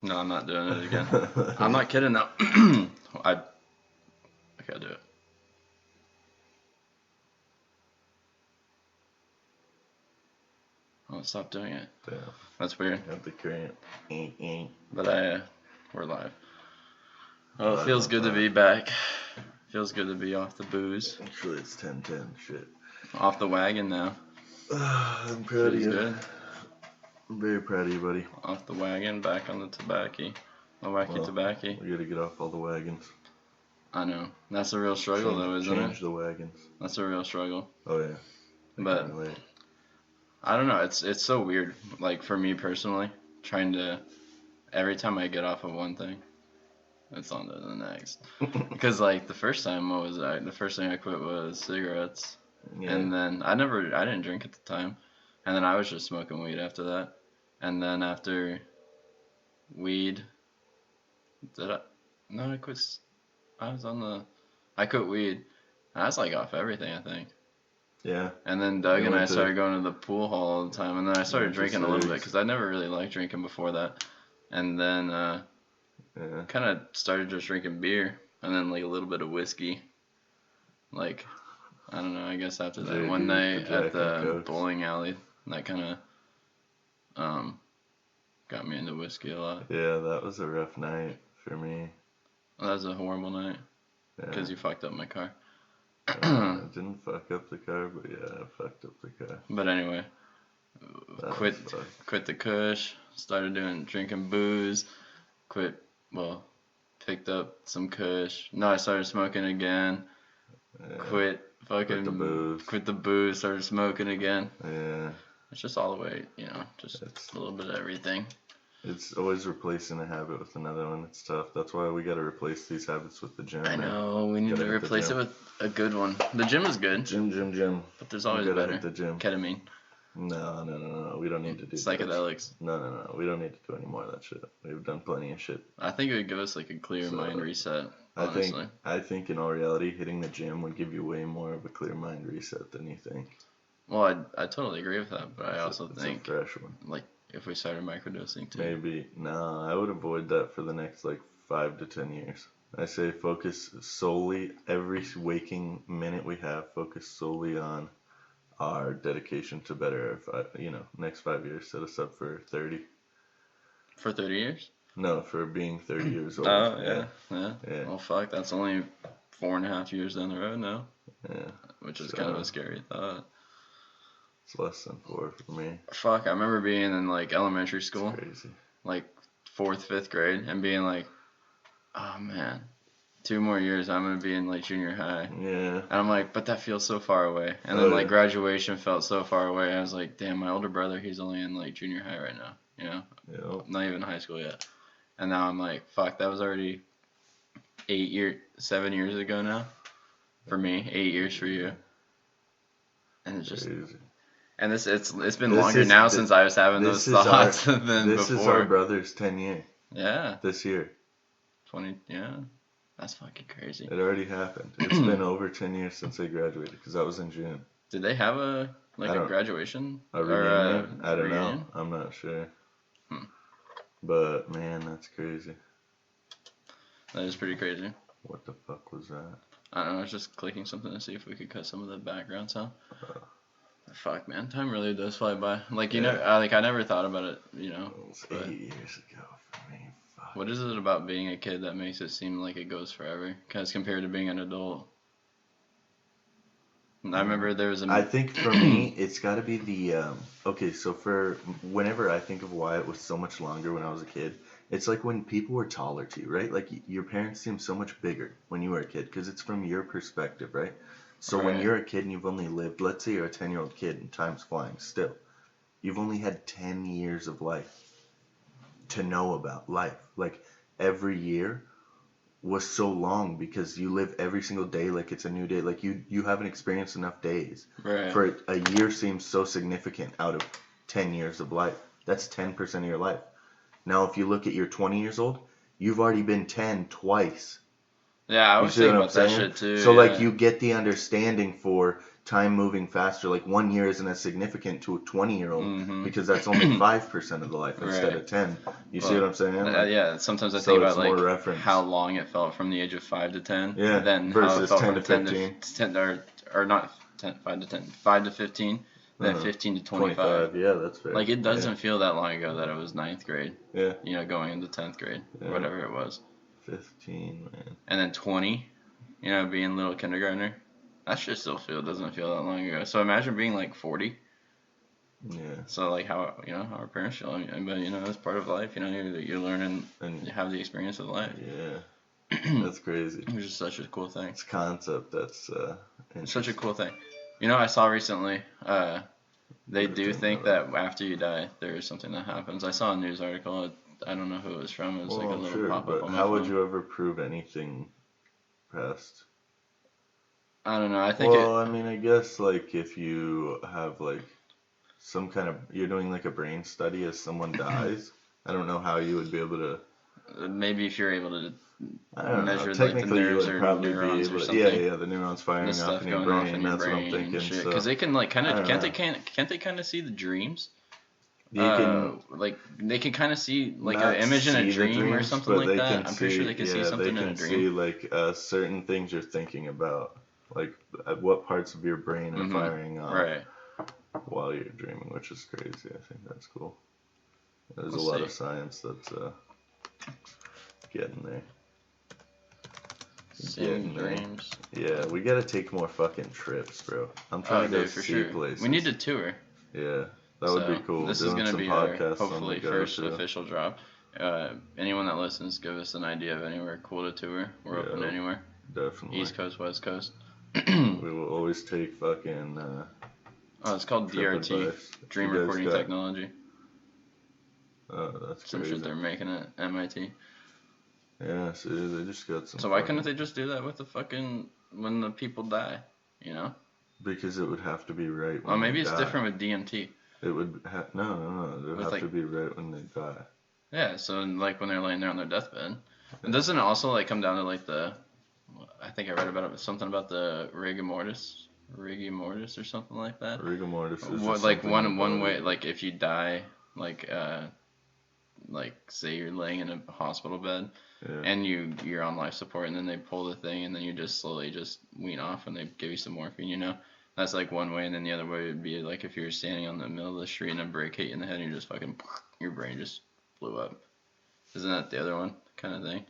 No, I'm not doing it again. I'm not kidding though. I gotta do it. Oh, stop doing it. Yeah. That's weird. Got the cramp. But we're live. Oh, it feels good to be back. Feels good to be off the booze. Actually, it's 10:10. Shit. Off the wagon now. I'm proud of you. Good. I'm very proud of you, buddy. Off the wagon, back on the tobacco. Tobacco. We gotta get off all the wagons. I know. That's a real struggle, though, isn't it? Change the wagons. That's a real struggle. Oh yeah. But I don't know. It's so weird. Like for me personally, trying to every time I get off of one thing, it's on to the next. Because like the first time, the first thing I quit was cigarettes, and then I didn't drink at the time, and then I was just smoking weed after that, and then after weed, I quit. I quit weed. I was like off everything, I think. Yeah. And then Doug and I started going to the pool hall all the time, and then I started drinking a little bit because I never really liked drinking before that, and then kind of started just drinking beer, and then like a little bit of whiskey. Like, I don't know. I guess after that one night at the bowling alley, that kind of got me into whiskey a lot. Yeah, that was a rough night for me. Well, that was a horrible night because you fucked up my car. I didn't fuck up the car, but yeah, I fucked up the car. But anyway, quit the kush, started drinking booze, picked up some kush. No, I started smoking again. Yeah. Quit the booze, started smoking again. Yeah. It's just all the way, just a little bit of everything. It's always replacing a habit with another one. It's tough. That's why we got to replace these habits with the gym. I know. We need to replace it with a good one. The gym is good. Gym. But there's always better. Hit the gym. Ketamine. No. We don't need to do psychedelics. No. We don't need to do any more of that shit. We've done plenty of shit. I think it would give us like a clear mind reset. Honestly. I think in all reality, hitting the gym would give you way more of a clear mind reset than you think. Well, I totally agree with that, but I also think it's a fresh one. Like if we started microdosing too. Maybe. No, I would avoid that for the next like 5 to 10 years. I say focus solely, every waking minute we have, focus solely on our dedication to better, next 5 years, set us up for 30. For 30 years? No, for being 30 years old. Oh, yeah. Well, fuck, that's only 4.5 years down the road now. Yeah. Which is kind of a scary thought. It's less than 4 for me. Fuck, I remember being in like elementary school. It's crazy. Like 4th, 5th grade, and being like, oh man, 2 more years I'm gonna be in like junior high. Yeah. And I'm like, but that feels so far away. And then like graduation felt so far away. I was like, damn, my older brother, he's only in like junior high right now. Yep. Not even high school yet. And now I'm like, fuck, that was already 7 years ago now. For me, 8 years for you. And it's just crazy. And it's been longer now since I was having those thoughts than before. This is our brother's 10 year. Yeah. This year. 20. Yeah. That's fucking crazy. It already happened. It's been over 10 years since they graduated because that was in June. Did they have a graduation? A reunion? I don't know. I'm not sure. But man, that's crazy. That is pretty crazy. What the fuck was that? I don't know. I was just clicking something to see if we could cut some of the background sound. Fuck, man, time really does fly by. Like I never thought about it, It was 8 years ago for me. Fuck. What is it about being a kid that makes it seem like it goes forever? Because compared to being an adult, I remember there was I think for me, it's got to be the okay. So for whenever I think of why it was so much longer when I was a kid, it's like when people were taller to you, right? Like your parents seem so much bigger when you were a kid because it's from your perspective, right? So when you're a kid and you've only lived, let's say you're a 10-year-old kid and time's flying still, you've only had 10 years of life to know about life. Like every year was so long because you live every single day like it's a new day. Like you haven't experienced enough days. Right. For a year seems so significant out of 10 years of life. That's 10% of your life. Now if you look at your 20 years old, you've already been 10 twice. Yeah, I was thinking about that shit too. So like you get the understanding for time moving faster. Like 1 year isn't as significant to a 20-year-old Mm-hmm. because that's only 5% of the life instead Right. of 10. You see what I'm saying? Like, Yeah, sometimes I so think it's about like more reference. how long it felt from the age of 5 to 10, Yeah, then how it versus felt 10 from to 10 15. to 10 or not 10, 5 to 10, 5 to 15, then 15 to 25. Yeah, that's fair. Like it doesn't feel that long ago that it was 9th grade. Yeah. You know, going into 10th grade, Yeah. whatever it was. 15, man. And then 20, you know, being little kindergartner. That shit still doesn't feel that long ago. So imagine being like 40. Yeah. So like how our parents feel. I mean, but you know, it's part of life. You know, you're learning and you have the experience of life. Yeah. That's crazy. Which is such a cool thing. It's a concept that's it's such a cool thing. You know, I saw recently. They do think that after you die, there is something that happens. I saw a news article. I don't know who it was from. It was like a little pop-up on my how phone. would you ever prove anything past? I don't know. I think. Well, I mean, I guess like if you have like some kind of you're doing like a brain study as someone dies. I don't know how you would be able to. Maybe if you're able to I don't measure know. Technically, like the nerves you would or probably be neurons able or to. something. Yeah, the neurons firing the off stuff in your going brain. off in your That's brain what I'm thinking. Because so, they can like kind of can't know. they kind of see the dreams? You can like they can kind of see like not an image in a see the dream or dreams, something but like they that. can I'm pretty sure they can see something they in a can dream. see like certain things you're thinking about, like what parts of your brain are firing off Right. while you're dreaming, which is crazy. I think that's cool. There's a lot of science that's getting there. Seeing dreams. Yeah, we gotta take more fucking trips, bro. I'm trying to go see places. We need to tour. Yeah, that would be cool. This Doing is gonna some be our podcasts hopefully first official drop. Anyone that listens, give us an idea of anywhere cool to tour. We're open anywhere. Definitely. East Coast, West Coast. We will always take fucking. It's called DRT, Dream Recording Technology. Oh, that's some crazy. shit they're making at MIT. Yeah, so they just got some. So why couldn't they just do that with the fucking when the people die? You know. Because it would have to be right when well, maybe it's die. different with DMT. It would no. It would have to be right when they die. Yeah, so like when they're laying there on their deathbed. And doesn't it also like come down to like the I think I read about it something about the rigor mortis or something like that. Rigor mortis is what, like one way like if you die like say you're laying in a hospital bed and you're on life support and then they pull the thing and then you just slowly just wean off and they give you some morphine, you know. That's like one way, and then the other way would be like if you're standing on the middle of the street and a brick hit you in the head and you just fucking your brain just blew up. Isn't that the other one kind of thing?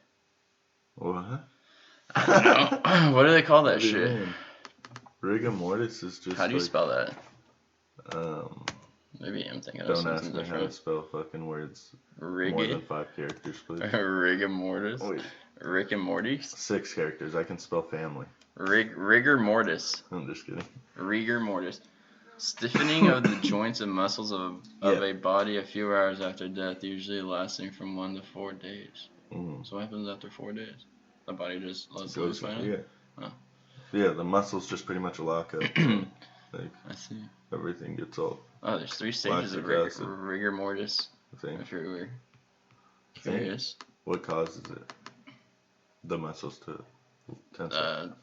What? I don't know. What do they call that shit? Rigor mortis is just. How do you spell that? Maybe I'm thinking of something different. Don't ask me how to spell fucking words. More than 5 characters, please. Rigor mortis. Wait. Rick and Morty. 6 characters. I can spell family. Rigor mortis. I'm just kidding. Rigor mortis. Stiffening of the joints and muscles of a body a few hours after death, usually lasting from 1 to 4 days. So what happens after 4 days? The body just lets loose finally? Yeah. Oh. Yeah, the muscles just pretty much lock up. Like, I see. Everything gets all. Oh, there's 3 stages of rigor mortis. If you're curious. What causes it? The muscles to tense up.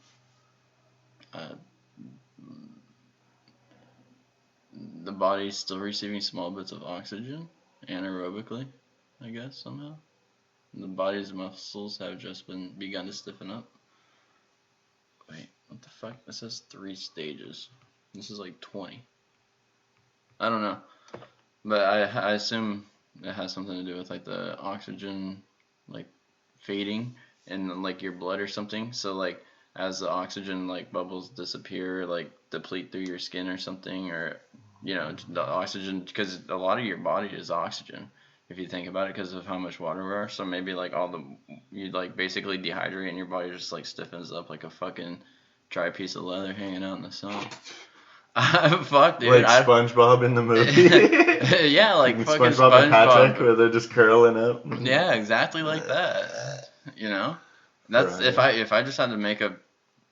The body's still receiving small bits of oxygen anaerobically, I guess, somehow. The body's muscles have just begun to stiffen up. Wait, what the fuck? This says 3 stages. This is like 20. I don't know. But I assume it has something to do with like the oxygen like fading in like your blood or something. So like as the oxygen like bubbles disappear, like deplete through your skin or something, or you know the oxygen, because a lot of your body is oxygen if you think about it because of how much water we are. So maybe like you like basically dehydrate and your body just like stiffens up like a fucking dry piece of leather hanging out in the sun. Fuck, dude. Like SpongeBob in the movie. Yeah, like fucking SpongeBob and Patrick, where they're just curling up. Yeah, exactly like that. You know, that's if I just had to make a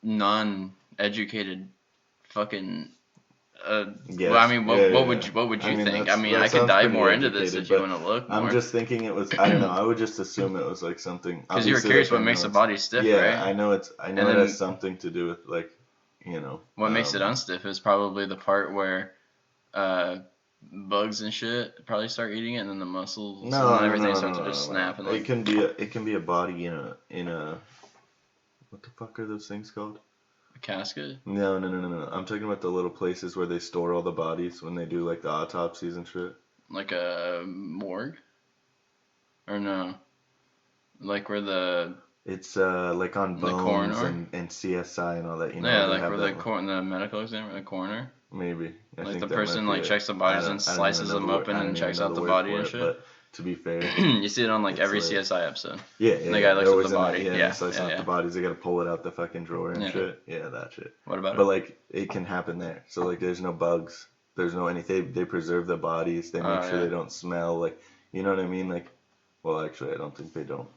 non-educated fucking. Well, I mean, what would you think? I mean, I could dive more into this if you want to look more. I'm just thinking it was. I don't know. I would just assume it was like something. Because you were curious what makes the body stiff, right? Yeah, I know it has something to do with like you know. What makes it unstiff is probably the part where bugs and shit probably start eating it, and then the muscles and everything starts to just snap. And It can be a body in a what the fuck are those things called? A casket? No. I'm talking about the little places where they store all the bodies when they do like the autopsies and shit. Like a morgue? Or no? Like where the... It's like on Bones and CSI and all that, you know. Yeah, like where the medical examiner in the corner. Maybe. I like think the person like checks the bodies and slices them open and checks out the body and shit. But to be fair, you see it on like every CSI episode. Yeah. And the guy looks at the body. Slicing up the bodies. They gotta pull it out the fucking drawer and shit. Yeah, that shit. What about it? But like it can happen there. So like there's no bugs. There's no anything. They preserve the bodies. They make sure they don't smell. Like, you know what I mean? Like, well, actually, I don't think they don't.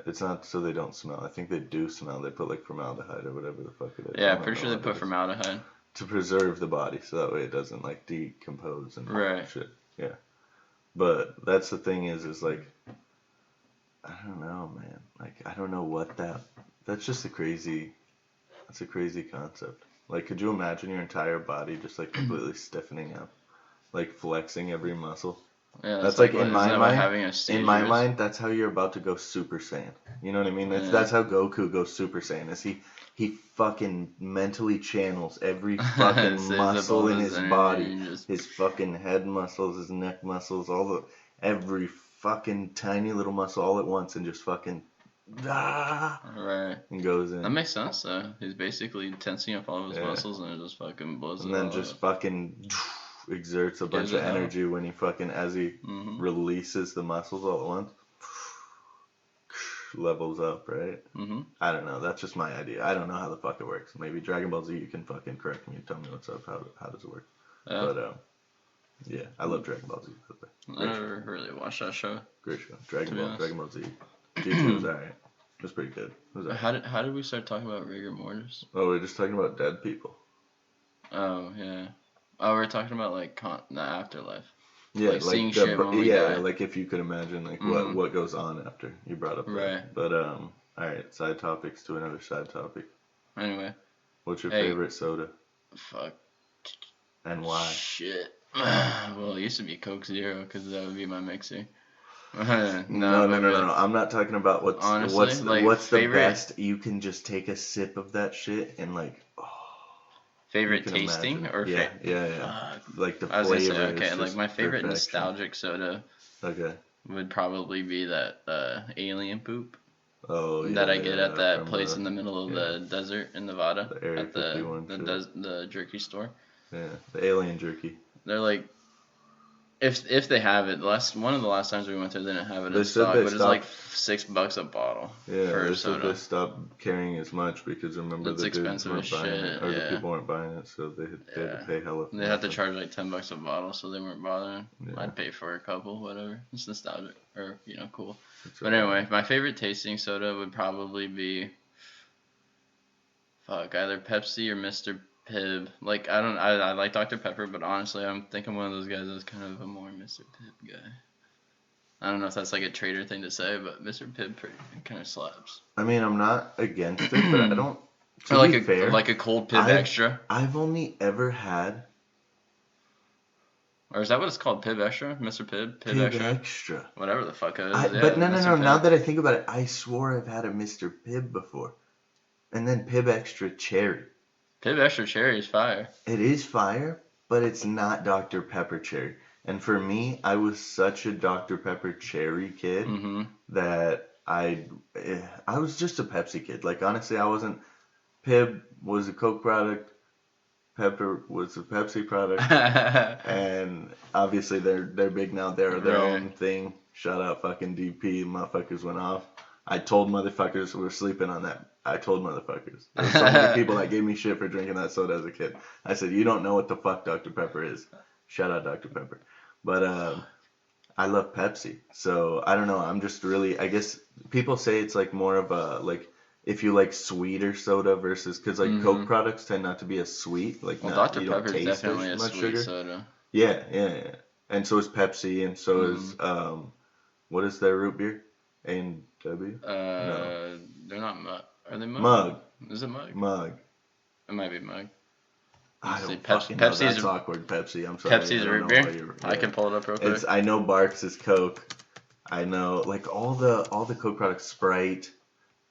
It's not so they don't smell. I think they do smell. They put like formaldehyde or whatever the fuck it is. Yeah, pretty sure they put formaldehyde. To preserve the body so that way it doesn't like decompose and shit. Yeah. But that's the thing is like, I don't know, man. Like, I don't know what that's just that's a crazy concept. Like, could you imagine your entire body just like completely stiffening up? Like flexing every muscle? Yeah, that's like in my mind. In my mind, that's how you're about to go Super Saiyan. You know what I mean? That's how Goku goes Super Saiyan. Is he fucking mentally channels every fucking muscle in his body, his fucking head muscles, his neck muscles, every fucking tiny little muscle all at once, and just fucking right. And goes in. That makes sense though. He's basically tensing up all of his muscles and it just fucking blows it. And then just fucking exerts a bunch of energy when he fucking, as he releases the muscles all at once, levels up, right? I don't know. That's just my idea. I don't know how the fuck it works. Maybe Dragon Ball Z, you can fucking correct me and tell me what's up. How does it work? Yeah. But yeah, I love Dragon Ball Z. I never really watched that show. Great show. Dragon Ball Z. G2 was alright. It was pretty good. How did we start talking about rigor mortis? Oh, we're just talking about dead people. Oh yeah. Oh, we're talking about like the afterlife. Yeah, like seeing shit when we die. Like if you could imagine like what goes on after you brought up that. Right. But all right, side topics to another side topic. Anyway. What's your favorite soda? Fuck. And why? Shit. Well, it used to be Coke Zero because that would be my mixer. No. I'm not talking about what's the best. You can just take a sip of that shit and like. Favorite tasting imagine. or yeah. Like the flavor. I was gonna say, okay, like my favorite nostalgic soda. Okay. Would probably be that alien poop. Oh yeah. That I get at that place in the middle of the desert in Nevada. The Area at the jerky store. Yeah, the alien jerky. They're like, if they have it, one of the last times we went there, they didn't have it in stock, but it's like $6 a bottle. Yeah, they said they stopped carrying as much because remember the dudes weren't buying it, or the people weren't buying it, so they had to pay hella. They had to charge like $10 a bottle, so they weren't bothering. Yeah. I'd pay for a couple, whatever. It's nostalgic, or cool. But anyway, my favorite tasting soda would probably be either Pepsi or Mr. Pibb. Like I like Dr. Pepper, but honestly, I'm one of those guys that's kind of a more Mr. Pibb guy. I don't know if that's like a trader thing to say, but Mr. Pibb kind of slaps. I mean, I'm not against it, but I don't. Or like a cold Pibb Extra. I've only ever had. Or is that what it's called? Pibb Extra? Mr. Pibb? Pibb Extra. Whatever the fuck it is. But no. Now that I think about it, I swore I've had a Mr. Pibb before. And then Pibb Extra Cherry. Pibb Extra Cherry is fire. It is fire, but it's not Dr. Pepper Cherry. And for me, I was such a Dr. Pepper Cherry kid that I was just a Pepsi kid. Like, honestly, I wasn't... Pibb was a Coke product. Pepper was a Pepsi product. And obviously, they're big now. They're their own thing. Shout out fucking DP. Motherfuckers went off. I told motherfuckers we were sleeping on that. I told motherfuckers. There were so many people that gave me shit for drinking that soda as a kid. I said, you don't know what the fuck Dr. Pepper is. Shout out Dr. Pepper. But I love Pepsi. So, I don't know. I'm just really... I guess people say it's like more of a... Like, if you like sweeter soda versus... Because like Coke products tend not to be as sweet. Like, Dr. Pepper is definitely a sweet soda. Yeah. And so is Pepsi. And so is... what is their root beer? A&W? No. They're not Mug. Are they Mug? Mug. Is it Mug? Mug. It might be Mug. I See, don't Pep- fucking know. Pepsi's That's a- awkward. Pepsi. I'm sorry. Pepsi's I a don't root know why beer. you're. I can pull it up real quick. I know Barks is Coke. I know like all the Coke products. Sprite.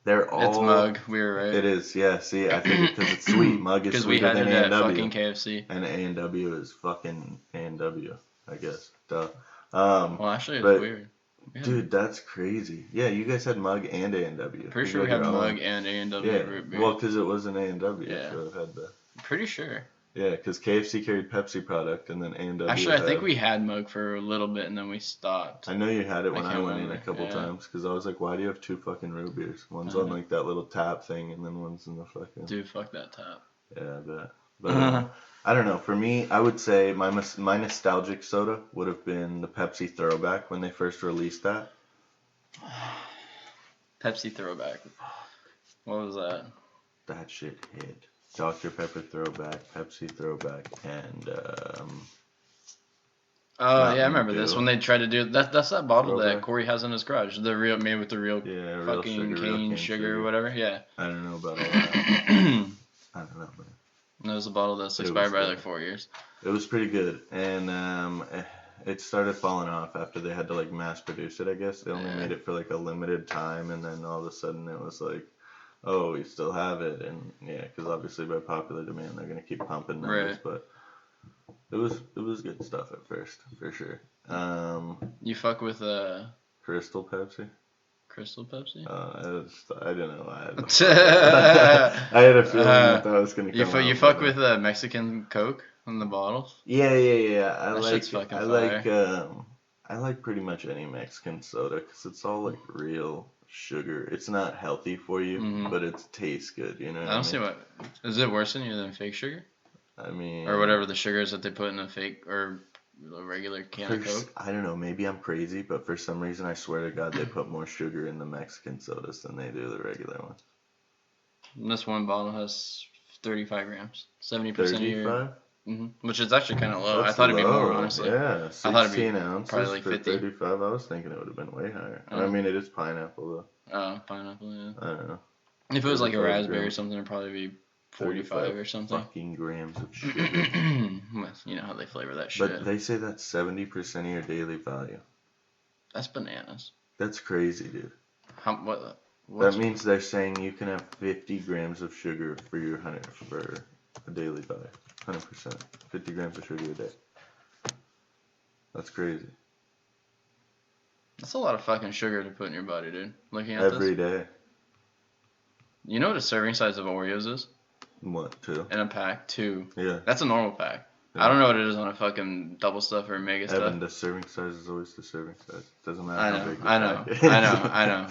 They're all. It's Mug. We were right. It is. Yeah. See, I think because it's sweet. Mug is Because we sweeter had than it at A&W. fucking KFC. And A&W is fucking A&W. I guess. Duh. Well, actually, it's but- weird. Yeah. Dude, that's crazy. Yeah, you guys had Mug and A&W. Pretty You sure we got had your own. Mug and A&W Yeah. root beer. Well, because it was an A&W, Yeah. so it had the. Pretty sure. Yeah, because KFC carried Pepsi product, and then A&W. Actually, I think had- we had Mug for a little bit, and then we stopped. I know you had it when I I can't went in a remember, couple yeah. times, because I was like, why do you have two fucking root beers? One's I on know. like that little tap thing, and then one's in the fucking. Dude, fuck that tap. Yeah, I bet. But I don't know. For me, I would say my nostalgic soda would have been the Pepsi Throwback when they first released that. Pepsi Throwback. What was that? That shit hit. Dr. Pepper Throwback, Pepsi Throwback, and Oh, Mountain yeah, I remember this Dew. when they tried to do that's that bottle that Throwback. Corey has in his garage. The real made with the real yeah, real fucking sugar, real cane sugar or whatever. Yeah. I don't know about all that. that I don't know, man. was a bottle that's It was expired by good. like 4 years. It was pretty good, and it started falling off after they had to like mass produce it. I guess they only Yeah. made it for like a limited time, and then all of a sudden it was like, oh, we still have it, and yeah, because obviously by popular demand they're gonna keep pumping numbers, Right. but it was good stuff at first for sure. You fuck with Crystal Pepsi. Crystal Pepsi? I didn't know. I had a feeling that was gonna come. You out, fuck but- with Mexican Coke in the bottles? Yeah. I That like. shit's fucking I like pretty much any Mexican soda because it's all like real sugar. It's not healthy for you, Mhm. but it tastes good. You know. What I don't see what is it worse than fake sugar I mean, or whatever the sugar is that they put in a fake or a regular can of First, Coke. I don't know. Maybe I'm crazy, but for some reason, I swear to God, they put more sugar in the Mexican sodas than they do the regular ones. And this one bottle has 35 grams, 70% of your, 35. which is actually kind of low. I That's thought it'd be more, low. honestly. Yeah, I thought it'd be 16 ounces probably like for 50. 35. I was thinking it would have been way higher. I Oh. mean, it is pineapple though. Oh, pineapple. Yeah. I don't know. If it was like a 35 raspberry or grams. something, it'd probably be 45 or something. Fucking grams of sugar. Well, you know how they flavor that shit. But they say that's 70% of your daily value. That's bananas. That's crazy, dude. How what? That What's, means they're saying you can have 50 grams of sugar for your for a daily value. 100%. 50 grams of sugar a day. That's crazy. that's a lot of fucking sugar to put in your body, dude. Looking at Every this, day. you know what a serving size of Oreos is What, two? in a pack? 2. Yeah. That's a normal pack. Yeah. I don't know what it is on a fucking double stuff or mega stuff. Evan, the serving size is always the serving size. Doesn't matter I how know, big the I know, pack I know.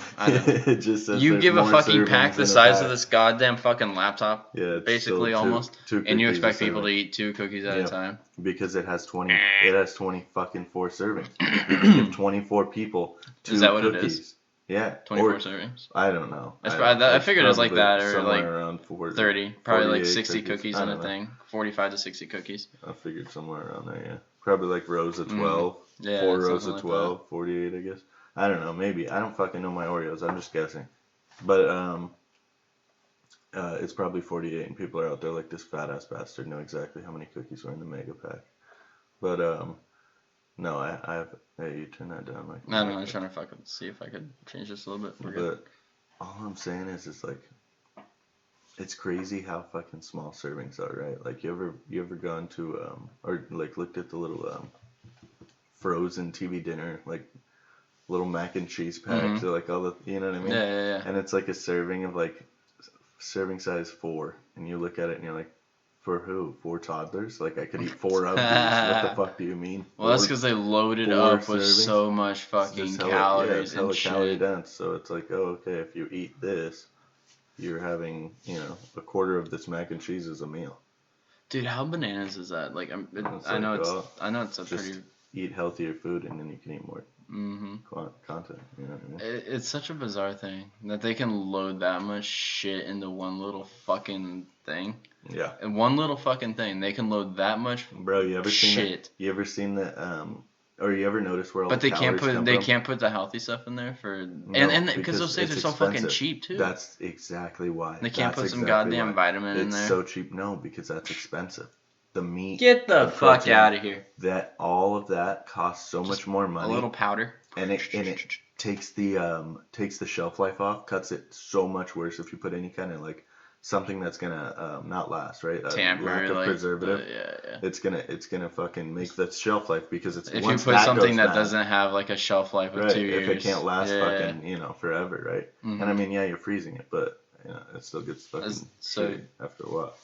It just says You there's give a more fucking servings pack in the a size pack. of this goddamn fucking laptop, Yeah, it's basically still almost, two and you cookies a expect people to serving. eat 2 cookies at Yeah. a time. Because it has 20. It has 20 fucking 4 servings. You can give 24 people 2 Is that what cookies. it is? Yeah. 24 or, servings. I don't know. I figured it was like probably that, or somewhere like around 40, 30, probably like 48 60 cookies I in a don't know. thing. 45 to 60 cookies. I figured somewhere around there, yeah. Probably like rows of 12. Yeah, 4 rows something of like 12, 48, I guess. I don't know, maybe. I don't fucking know my Oreos. I'm just guessing. But it's probably 48, and people are out there like, this fat ass bastard know exactly how many cookies were in the mega pack. But no, I have. Hey, you turn that down, like. I don't know, I'm trying to fucking see if I could change this a little bit. We're good. But all I'm saying is, it's like, it's crazy how fucking small servings are, right? Like, you ever gone to or like looked at the little frozen TV dinner, like little mac and cheese packs, or like all the, you know what I mean? Yeah. And it's like a serving of like serving size 4, and you look at it and you're like, for who? 4 toddlers? Like, I could eat 4 of these. What the fuck do you mean? Well, that's 4 because they loaded 4 up with servings? so much It's fucking just hella- calories yeah, it's hella and calorie shit. dense. So it's like, oh, okay, if you eat this, you're having, a quarter of this mac and cheese as a meal. Dude, how bananas is that? Like, It's I know like, it's, oh, I know it's a just pretty. Eat healthier food, and then you can eat more Mm-hmm. content. You know what I mean? It's such a bizarre thing that they can load that much shit into one little fucking thing. Yeah. And one little fucking thing, they can load that much Bro, you ever seen shit. You ever seen the Or you ever notice where all But the they can't calories come put they from? can't put the healthy stuff in there for No, and because those things it's are so fucking expensive. cheap too. That's exactly why. They can't That's put some exactly goddamn why. vitamin in It's there. so cheap. No, because that's expensive. The meat, Get the fuck protein, out of here. that all of that costs so much more A money, little powder. and it takes the shelf life off, cuts it so much worse if you put any kind of like something that's gonna not last, right? A Tamper, lack of like, preservative. yeah. It's gonna fucking make the shelf life because it's If you once put that something goes that bad, doesn't have like a shelf life of right? 2 years. If it can't last yeah. fucking forever, right? Mhm. And I mean, yeah, you're freezing it, but it still gets fucking So- shitty after a while.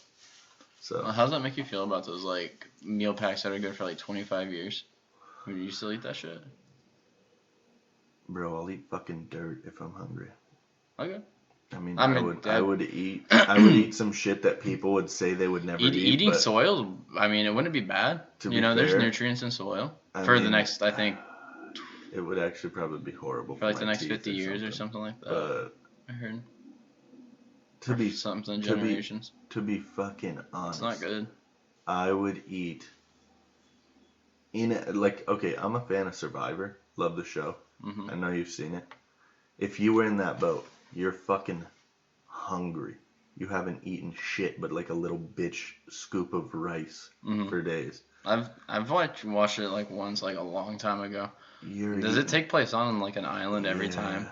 So How does that make you feel about those like meal packs that are good for like 25 years? Would you still eat that shit? bro, I'll eat fucking dirt if I'm hungry. Okay. I mean, I would eat some shit that people would say they would never eat. Eating but soil, I mean, it wouldn't be bad. to be There's fair, nutrients in soil I for the mean, next, I think, it would actually probably be horrible for like my the next teeth 50 years or something like that. But I heard. to be something to be- generations. to be fucking honest, It's not good. I would eat okay, I'm a fan of Survivor. Love the show. Hmm. I know you've seen it. If you were in that boat, you're fucking hungry. You haven't eaten shit but like a little bitch scoop of rice Hmm. for days. I've watched it like once, like a long time ago. Does Does it take place on like an island every time?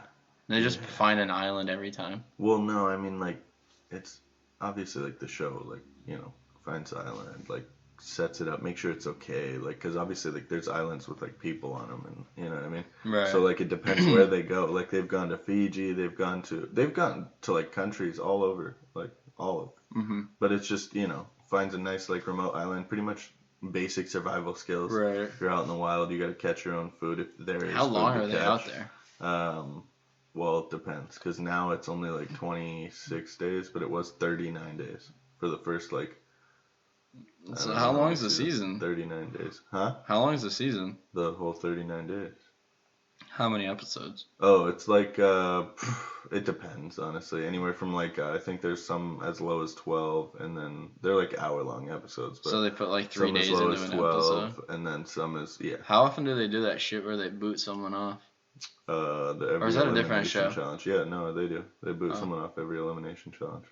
They just find an island every time. Well, no, I mean like it's obviously like the show, like finds the island, like sets it up, make sure it's okay, like because obviously like there's islands with like people on them, and you know what I mean. Right. So like it depends where they go. Like they've gone to Fiji, they've gone to like countries all over, like all of. Hmm. But it's just finds a nice like remote island, pretty much basic survival skills. Right. If you're out in the wild, you got to catch your own food if there is. How food long to are they catch. out there? Well, it depends, because now it's only like 26 days, but it was 39 days for the first like. So how long is the season? 39 days. Huh? How long is the season? The whole 39 days. How many episodes? Oh, it's like it depends, honestly. Anywhere from like I think there's some as low as 12, and then they're like hour-long episodes. But So they put like 3 some days as low into as an 12, episode. and then some is How often do they do that shit where they boot someone off? The Or is that a different elimination show? challenge. Yeah, no, they do. They boot Oh. someone off every elimination challenge,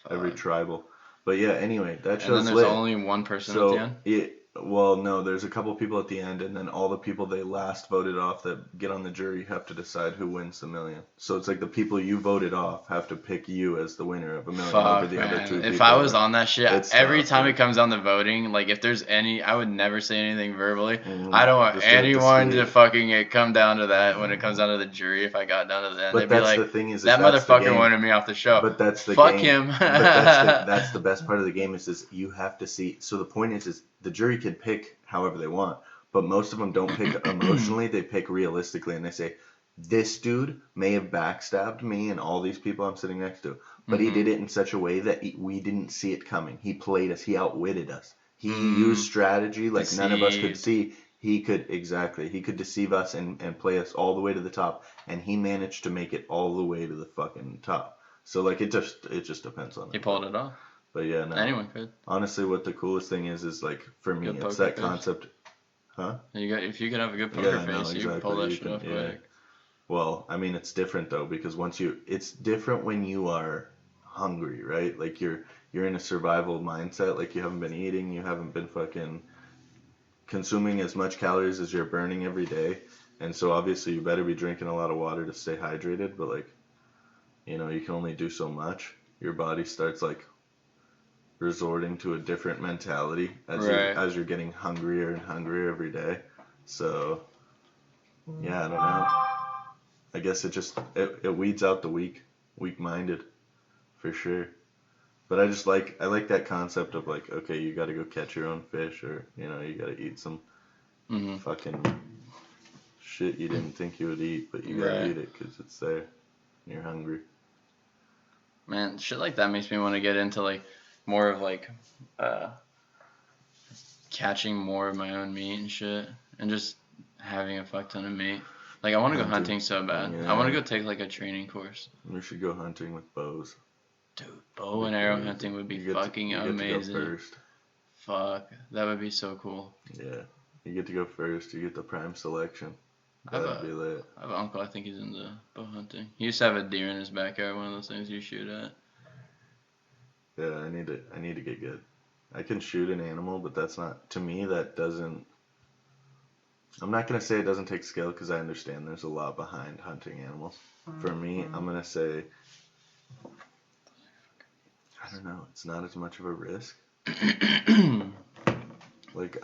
Fuck. every tribal. But yeah, anyway, that And then show's there's lit. only one person So at the end? well, no, there's a couple people at the end, and then all the people they last voted off that get on the jury have to decide who wins the million. So it's like the people you voted off have to pick you as the winner of a million over Fuck, the other man. two people. If I was on that shit, It's every tough, time dude. it comes down to voting, like if there's any, I would never say anything verbally. Mhm. I don't want Just do it anyone discreet. to fucking come down to that when it comes down to the jury. If I got down to the end, But they'd be that's like, the thing is that that's the motherfucker game. wanted me off the show. But that's the Fuck game. him. But that's the best part of the game is you have to see. So the point is the jury can pick however they want, but most of them don't pick emotionally. They pick realistically, and they say, this dude may have backstabbed me and all these people I'm sitting next to, but he Mhm. did it in such a way that we didn't see it coming. He played us. He outwitted us. He Mm. used strategy like none of us could Deceived. see. He could deceive us and play us all the way to the top, and he managed to make it all the way to the fucking top. So like it just depends on He it. pulled it off. But yeah, no. Anyone could. Honestly, what the coolest thing is like for me, Good it's poker that face. concept. If you could have a good poker Yeah, no, face, you could pull that exactly. shit off You can- quick. Well, I mean, it's different though because it's different when you are hungry, right? Like you're in a survival mindset. Like you haven't been eating, you haven't been fucking consuming as much calories as you're burning every day, and so obviously you better be drinking a lot of water to stay hydrated. But like, you can only do so much. Your body starts like resorting to a different mentality as you're getting hungrier and hungrier every day. So yeah, I don't know. I guess it weeds out the weak-minded, for sure. But I like that concept of like, okay, you got to go catch your own fish, or you got to eat some Hmm. fucking shit you didn't think you would eat, but you got to Right. eat it because it's there. And you're hungry. Man, shit like that makes me want to get into like more of like catching more of my own meat and shit, and just having a fuck ton of meat. Like I want to go hunting so bad. Yeah. I want to go take like a training course. We should go hunting with bows. Dude, bow and arrow hunting would be fucking you get amazing. To go first. Fuck, that would be so cool. Yeah. You get to go first. You get the prime selection. I have That'd be lit. I have an uncle, I think he's into bow hunting. He used to have a deer in his backyard, one of those things you shoot at. Yeah, I need to get good. I can shoot an animal, but that's not, to me, that doesn't, I'm not going to say it doesn't take skill because I understand there's a lot behind hunting animals. For me, I'm going to say, I don't know, it's not as much of a risk. Like,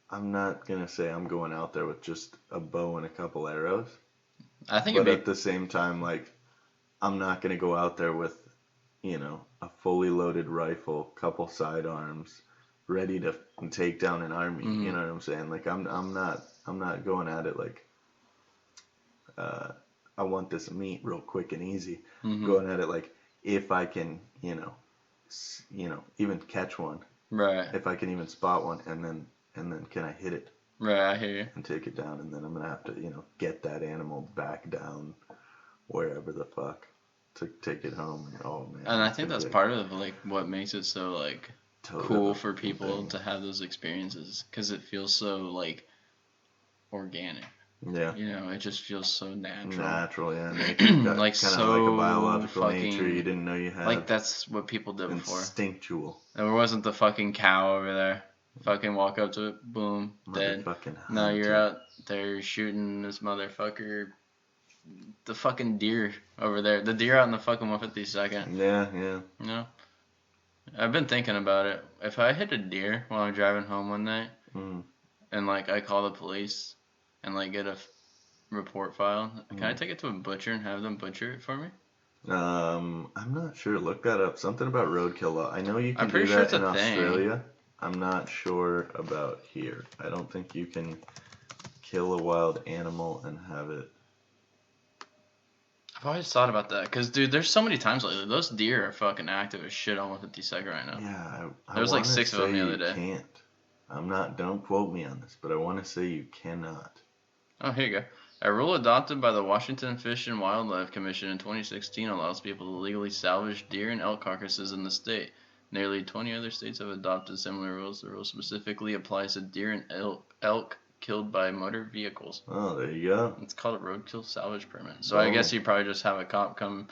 I'm not going to say I'm going out there with just a bow and a couple arrows. I think but at the same time, like, I'm not going to go out there with, you know, a fully loaded rifle, couple sidearms, ready to take down an army. Mm-hmm. You know what I'm saying? Like, I'm not going at it like, I want this meat real quick and easy. Mm-hmm. Going at it like, if I can, you know, even catch one. Right. If I can even spot one, and then can I hit it? Right, I hear you. And take it down, and then I'm gonna have to, you know, get that animal back down wherever the fuck to take it home. And, oh man. And I think that's part of like what makes it so like cool for people thing. to have those experiences, because it feels so like organic. Yeah. You know, it just feels so natural. Natural, yeah. Nature, like kind of so like a biological fucking, nature you didn't know you had. Like that's what people did before. Instinctual. There wasn't the fucking cow over there. Fucking walk up to it, boom, dead. No, you're out there shooting this motherfucker. The fucking deer over there. The deer out in the fucking 152nd. Yeah, yeah. You know? I've been thinking about it. If I hit a deer while I'm driving home one night, and like I call the police and like get a report file, can I take it to a butcher and have them butcher it for me? I'm not sure. Look that up. Something about roadkill law. I know you can I'm pretty do sure that it's in a thing. Australia. I'm not sure about here. I don't think you can kill a wild animal and have it. I've always thought about that, because, dude, there's so many times lately. Those deer are fucking active as shit on 152nd right now. Yeah, there was like 6 of them the other day. Can't. Don't quote me on this, but I want to say you cannot. Oh, here you go. A rule adopted by the Washington Fish and Wildlife Commission in 2016 allows people to legally salvage deer and elk carcasses in the state. Nearly 20 other states have adopted similar rules. The rule specifically applies to deer and elk killed by motor vehicles. Oh, there you go. It's called a roadkill salvage permit. So I guess you probably just have a cop come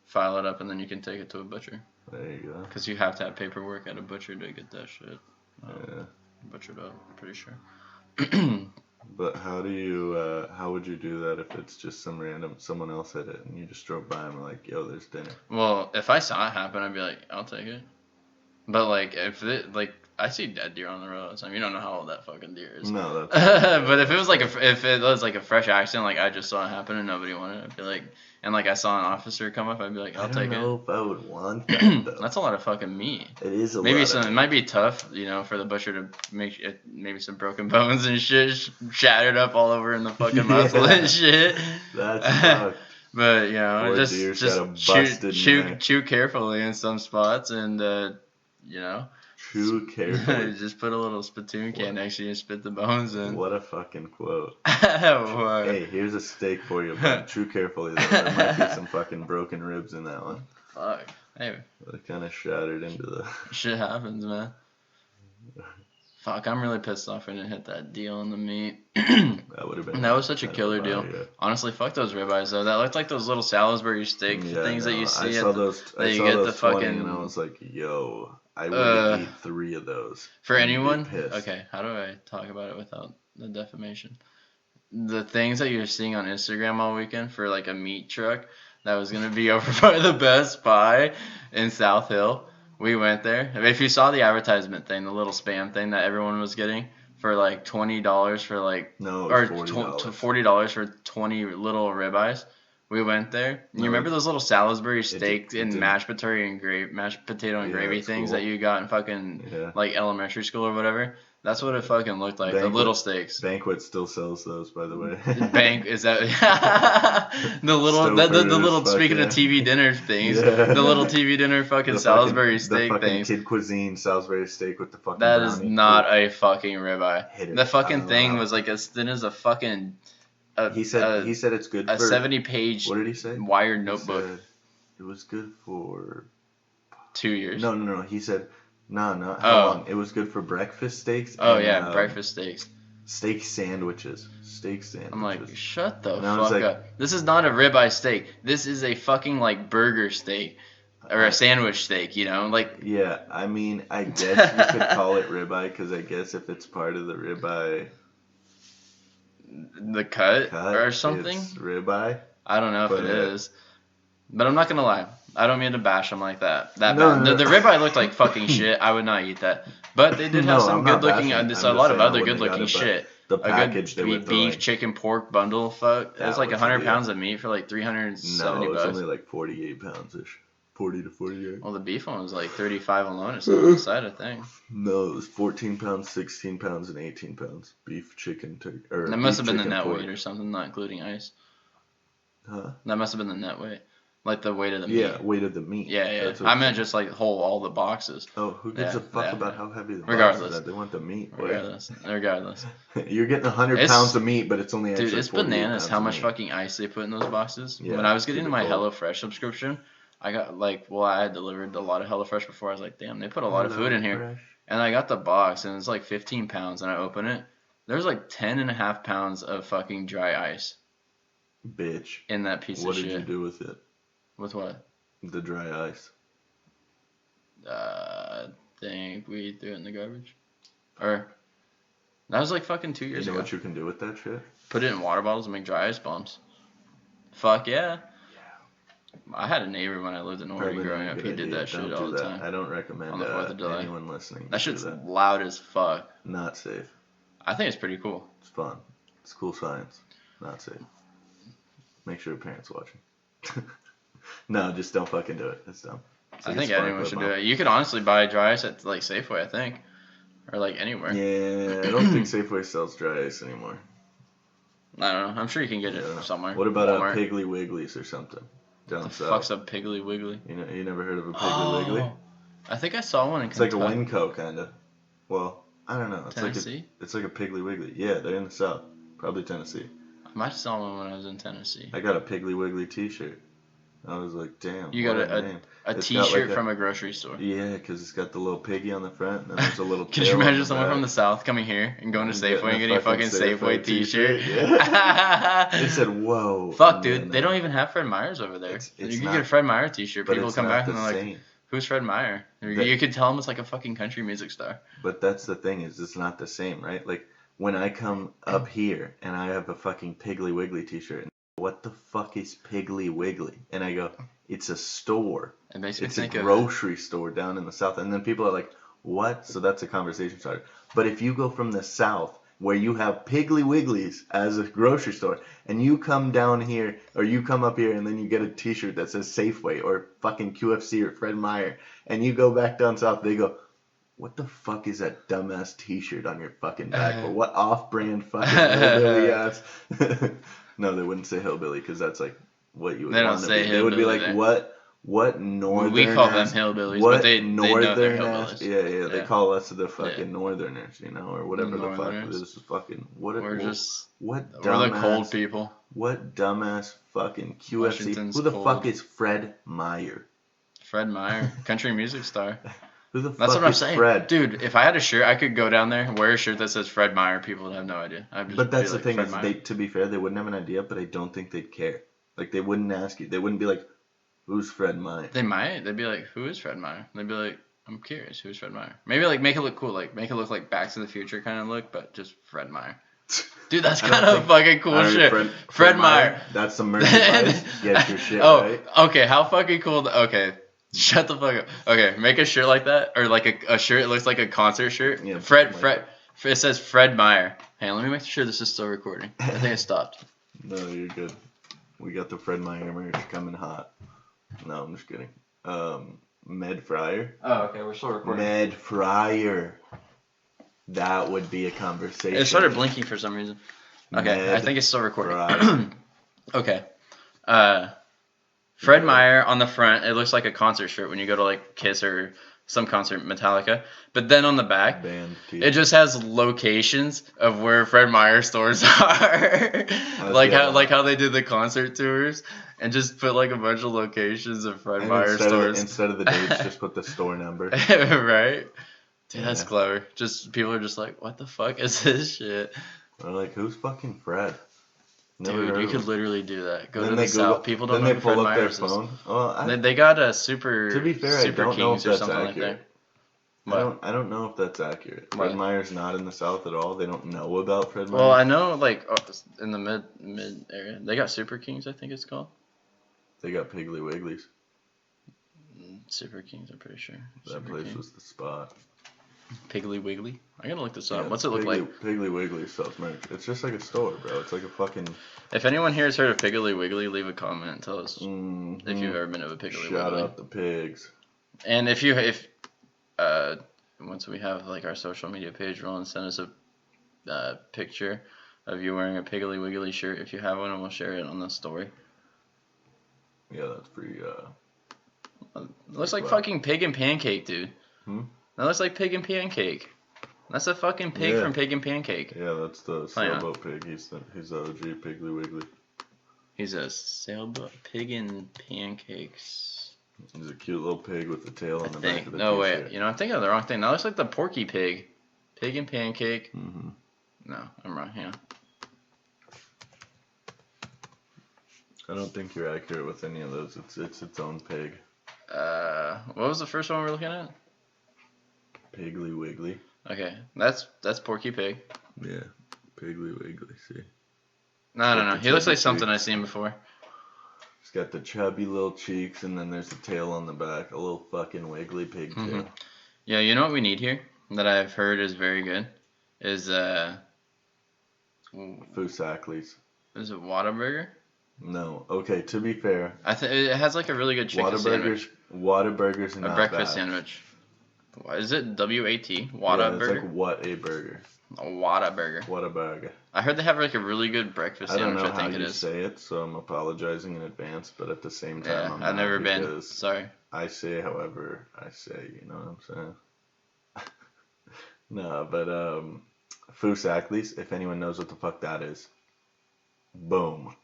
file it up, and then you can take it to a butcher. There you go. Because you have to have paperwork at a butcher to get that shit butchered up, I'm pretty sure. But how would you do that if it's just someone else hit it and you just drove by and were like, yo, there's dinner? Well, if I saw it happen, I'd be like, I'll take it. But like, if it, like, I see dead deer on the road all the time. You don't know how old that fucking deer is. No, that's but if it was like a fresh accident, like I just saw it happen and nobody wanted it, I'd be like, and like I saw an officer come up, I'd be like, I'll take it. I don't know if I would want that though. That's a lot of fucking meat. It is a maybe lot. It might be tough, you know, for the butcher to make it, maybe some broken bones and shit shattered up all over in the fucking muscle and shit. That's fucked. But you know, Poor just chew carefully in some spots, and you know. Chew carefully. Just put a little spittoon can next to you and spit the bones in. What a fucking quote. Hey, here's a steak for you, but chew carefully though. There might be some fucking broken ribs in that one. Fuck. Hey. It kind of shattered into the... Shit happens, man. Fuck, I'm really pissed off I didn't hit that deal on the meat. That would have been... That was such a killer deal. Yeah. Honestly, fuck those ribeyes though. That looked like those little Salisbury steak things that you see I saw those fucking... and I was like, yo... I would eat 3 of those. For anyone? Okay, how do I talk about it without the defamation? The things that you're seeing on Instagram all weekend for like a meat truck that was going to be over by the Best Buy in South Hill. We went there. If you saw the advertisement thing, the little spam thing that everyone was getting for like $20 for like... No, or $40. $40 for 20 little ribeyes. We went there. You remember those little Salisbury steak and mashed potato and gravy things that you got in fucking like elementary school or whatever? That's what it fucking looked like. The little steaks. Banquet still sells those, by the way. Is that the little speaking of TV dinner things? The little TV dinner fucking Salisbury steak things. Kid Cuisine Salisbury steak with the fucking That is not a fucking ribeye. The fucking thing was like as thin as a fucking... He said it's good for... A 70-page... What did he say? Wired notebook. It was good for... 2 years. No. He said No, not how Oh. long. It was good for breakfast steaks. Oh and, yeah, breakfast steaks. Steak sandwiches. Steak sandwiches. I'm like, shut the And I was fuck like- up. This is not a ribeye steak. This is a fucking like burger steak or a sandwich steak. You know, like Yeah, I mean, I guess you could call it ribeye because I guess if it's part of the ribeye the cut, cut or something. it's ribeye. I don't know if But, it is. But I'm not gonna lie. I don't mean to bash them like that. No, Bad. no. The ribeye looked like fucking shit. I would not eat that. But they did have No, some I'm not good looking. bashing. There's I'm a just lot of saying I other wouldn't good have looking got it, shit. The A package they were good throwing. beef, chicken, pork bundle. Fuck, it That was like was 100 the- pounds of meat for like 370 No, it's bucks. only like 48 pounds ish. 40 to 48. Well, the beef one was like 35 alone or something on the side, I think. No, it was 14 pounds, 16 pounds, and 18 pounds. Beef, chicken, turkey. Or That must beef, have been the chicken, net pork. weight or something, not including ice. Huh? That must have been the net weight. Like the weight of the Yeah, meat. weight of the meat. Yeah, yeah. That's what I I'm meant saying. just like all the boxes. Oh, who gives Yeah, a fuck yeah. about how heavy the Regardless. boxes are? They want the meat. boy. Regardless. You're getting 100 It's- pounds of meat, but it's only Dude, actually it's 48 bananas pounds how of much meat. fucking ice they put in those boxes. Yeah, When I was getting keep my it cold. HelloFresh subscription, I got I had delivered a lot of HelloFresh before. I was like, damn, they put a lot of food in here. HelloFresh. And I got the box, and it's like 15 pounds, and I open it. There's like 10.5 pounds of fucking dry ice Bitch. in that piece What of did shit. you do with it? With what? The dry ice. Think we threw it in the garbage. Or, that was like fucking 2 You years know ago. what you can do with that shit? Put it in water bottles and make dry ice bombs. Fuck yeah. I had a neighbor when I lived in Oregon Probably growing not a up. good He did idea. that shit Don't all do the that. time. I don't recommend On the 4th of July. anyone listening. That to shit's do that. loud as fuck. Not safe. I think it's pretty cool. It's fun. It's cool science. Not safe. Make sure your parents watching. No, just don't fucking do it. It's dumb. It's I like a think spark anyone plug should bomb. do it. You could honestly buy dry ice at like Safeway, I think, or like anywhere. Yeah, I don't think Safeway sells dry ice anymore. I don't know. I'm sure you can get it Yeah. somewhere. What about Walmart. a Piggly Wiggly's or something? Down The south. fuck's a Piggly Wiggly? You never heard of a Piggly Wiggly? I think I saw one in It's like a Kentucky. Winco kind of. Well, I don't know. It's Tennessee? it's like a Piggly Wiggly. Yeah, they're in the south. Probably Tennessee. I might have saw one when I was in Tennessee. I got a Piggly Wiggly T-shirt. I was like, damn. You got what a name. A It's got T-shirt like from a grocery store. Yeah, because it's got the little piggy on the front, and then there's a little. Can you tail on imagine the someone back. from the South coming here and going to And Safeway and getting a fucking Safeway T-shirt? They said, "Whoa." Fuck, and dude, then, they don't even have Fred Meyer's over there. It's You can not- get a Fred Meyer T-shirt. But People it's come not back the and they're like, same. "Who's Fred Meyer?" That- You could tell him it's like a fucking country music star. But that's the thing is, it's not the same, right? Like when I come up here and I have a fucking Piggly Wiggly T-shirt, and what the fuck is Piggly Wiggly? And I go, it's a store. It makes me It's a think of grocery store down in the south. And then people are like, what? So that's a conversation starter. But if you go from the south, where you have Piggly Wiggly's as a grocery store, and you come down here, or you come up here, and then you get a T-shirt that says Safeway, or fucking QFC, or Fred Meyer, and you go back down south, they go, what the fuck is that dumbass T-shirt on your fucking back? Or what off-brand fucking hillbilly ass? No, they wouldn't say hillbilly, because that's like what you would They don't want to say be. They would be hillbilly like, there. what northern We call them ass- hillbillies, what but they know they're northern ass? hillbillies. Yeah, they Yeah. call us the fucking Yeah. northerners, or whatever the fuck. Northerners. This is fucking what? We're just what we're the dumbass? cold people. What dumbass fucking QFC? Washington's Who the cold. fuck is Fred Meyer? Fred Meyer, country music star. Who the That's fuck what I'm is saying, Fred? dude. If I had a shirt, I could go down there, wear a shirt that says Fred Meyer. People would have no idea. I'd just But that's be the like, thing Fred is, Meyer. they to be fair, they wouldn't have an idea, but I don't think they'd care. Like they wouldn't ask you. They wouldn't be like, "Who's Fred Meyer?" They might. They'd be like, "Who is Fred Meyer?" They'd be like, "I'm curious. Who's Fred Meyer?" Maybe like make it look cool, like make it look like Back to the Future kind of look, but just Fred Meyer. Dude, that's I don't kind of think- fucking cool All right, shit. Fred Meyer. That's some merchandise. Get your shit Oh, right. okay. How fucking cool? Okay, shut the fuck up. Okay, make a shirt like that, or like a shirt that looks like a concert shirt. Yeah, Fred. like It says Fred Meyer. Hey, let me make sure this is still recording. I think it stopped. No, you're good. We got the Fred Meyer merch coming hot. No, I'm just kidding. Med Fryer. Oh, okay. We're still recording. Med Fryer. That would be a conversation. It started blinking for some reason. Okay, Med I think it's still recording. Fryer. Okay. Fred Meyer on the front. It looks like a concert shirt when you go to like Kiss or some concert, Metallica. But then on the back, Band it just has locations of where Fred Meyer stores are, yeah. like how they did the concert tours. and just put like a bunch of locations of Fred And Meyer stores. instead of the dates, just put the store number. Right? Dude, that's Yeah. clever. Just people are just like, what the fuck is this shit? They're like, who's fucking Fred? Never Dude, heard you of could him. literally do that. Go Then to they the Google, south. People don't then know they who pull Fred up their Myers is. phone. Well, They got a super. to be fair, I Super don't know if Kings or that's something like accurate. that. What? I don't know if that's accurate. What? Fred Meyer's not in the South at all. They don't know about Fred Meyer. Well, I know like in the mid area, they got Super Kings. I think it's called They got Piggly Wigglies. Super Kings. I'm pretty sure. That Super place King. was the spot. Piggly Wiggly. I gotta look this up. Yeah, What's it look like? Piggly Wiggly sells merch. It's just like a store, bro. It's like a fucking. If anyone here has heard of Piggly Wiggly, leave a comment and tell us Mm-hmm. if you've ever been to a Piggly Shout Wiggly. out the pigs. And if once we have like our social media page rolling, send us a picture of you wearing a Piggly Wiggly shirt if you have one, and we'll share it on the story. Yeah, that's pretty. It looks like Wow. fucking Pig and Pancake, dude. Hmm? That looks like Pig and Pancake. That's a fucking pig Yeah. from Pig and Pancake. Yeah, that's the yeah. sailboat pig. He's the OG Piggly Wiggly. He's a sailboat Pig and Pancakes. He's a cute little pig with the tail on the back Think. of the No, t-shirt. wait. You know, I'm thinking of the wrong thing. That looks like the Porky Pig. Pig and Pancake. Mm-hmm. No, I'm wrong. Yeah. I don't think you're accurate with any of those. It's its own pig. What was the first one we were looking at? Piggly Wiggly. Okay, that's Porky Pig. Yeah, Piggly Wiggly. See, No. the He looks chubby like something cheeks. I've seen before. he's got the chubby little cheeks, and then there's the tail on the back. A little fucking wiggly pigtail. Mhm. Yeah, you know what we need here that I've heard is very good is Fusakli's. is it Whataburger? No. Okay. To be fair, I think it has like a really good chicken sandwich. Whataburger's A not breakfast bad. sandwich. Is it WAT? Yeah, Whataburger? it's like what a burger. A Whataburger. Whataburger. I heard they have like a really good breakfast I don't sandwich. know I how think it you is. say it, so I'm apologizing in advance. But at the same time, Yeah, I'm I've not, never been. because Sorry. I say however I say. You know what I'm saying? No, but Fusakli's. If anyone knows what the fuck that is, boom.